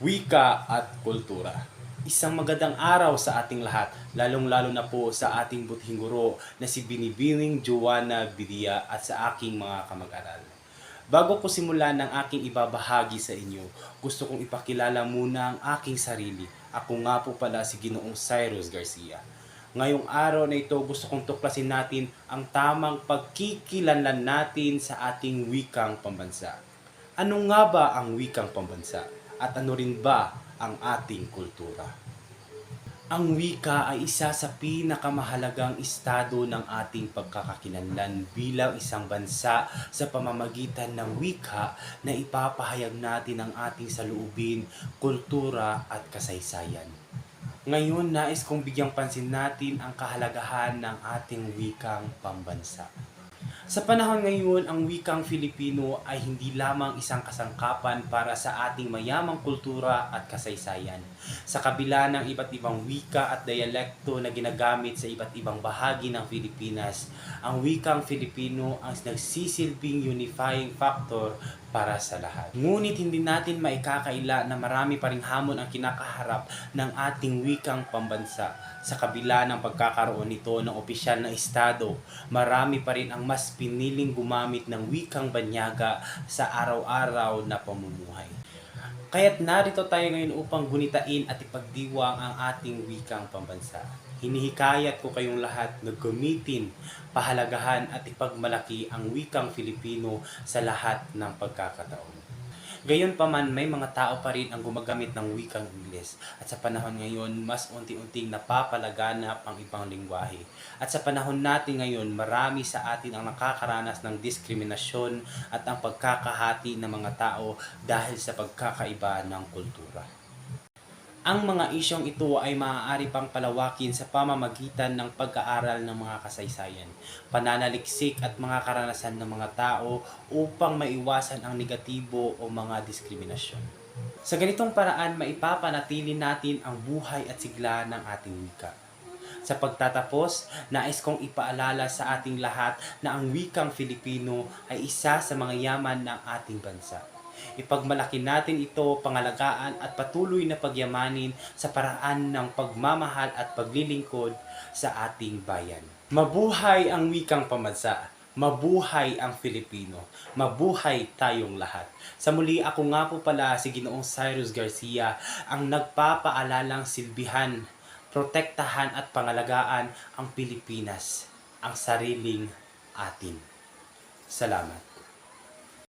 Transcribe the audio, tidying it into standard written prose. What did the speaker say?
wika at kultura. Isang magandang araw sa ating lahat, lalong-lalo na po sa ating buting guro na si Binibining Joanna Bidia at sa aking mga kamag-aral. Bago ko simulan ng aking ibabahagi sa inyo, gusto kong ipakilala muna ang aking sarili. Ako nga po pala si Ginoong Cyrus Garcia. Ngayong araw na ito, gusto kong tuklasin natin ang tamang pagkikilanlan natin sa ating wikang pambansa. Ano nga ba ang wikang pambansa? At ano rin ba ang ating kultura? Ang wika ay isa sa pinakamahalagang estado ng ating pagkakakilanlan bilang isang bansa sa pamamagitan ng wika na ipapahayag natin ang ating saloobin, kultura at kasaysayan. Ngayon, nais kong bigyang pansin natin ang kahalagahan ng ating wikang pambansa. Sa panahon ngayon, ang wikang Filipino ay hindi lamang isang kasangkapan para sa ating mayamang kultura at kasaysayan. Sa kabila ng iba't ibang wika at dialekto na ginagamit sa iba't ibang bahagi ng Pilipinas, ang wikang Filipino ang nagsisilbing unifying factor para sa lahat. Ngunit hindi natin maikakaila na marami pa ring hamon ang kinakaharap ng ating wikang pambansa. Sa kabila ng pagkakaroon nito ng opisyal na estado, marami pa rin ang mas piniling gumamit ng wikang banyaga sa araw-araw na pamumuhay. Kaya't narito tayo ngayon upang gunitain at ipagdiwang ang ating wikang pambansa. Hinihikayat ko kayong lahat na gamitin, pahalagahan at ipagmalaki ang wikang Filipino sa lahat ng pagkakataon. Gayunpaman, may mga tao pa rin ang gumagamit ng wikang Ingles at sa panahon ngayon, mas unti-unting napapalaganap ang ibang lingwahe. At sa panahon natin ngayon, marami sa atin ang nakakaranas ng diskriminasyon at ang pagkakahati ng mga tao dahil sa pagkakaiba ng kultura. Ang mga isyong ito ay maaari pang palawakin sa pamamagitan ng pag-aaral ng mga kasaysayan, pananaliksik at mga karanasan ng mga tao upang maiwasan ang negatibo o mga diskriminasyon. Sa ganitong paraan, maipapanatili natin ang buhay at sigla ng ating wika. Sa pagtatapos, nais kong ipaalala sa ating lahat na ang wikang Filipino ay isa sa mga yaman ng ating bansa. Ipagmalaki natin ito, pangalagaan at patuloy na pagyamanin sa paraan ng pagmamahal at paglilingkod sa ating bayan. Mabuhay ang wikang pambansa! Mabuhay ang Filipino! Mabuhay tayong lahat! Sa muli, ako nga po pala si Ginoong Cyrus Garcia, ang nagpapaalalang silbihan, protektahan at pangalagaan ang Pilipinas, ang sariling atin. Salamat.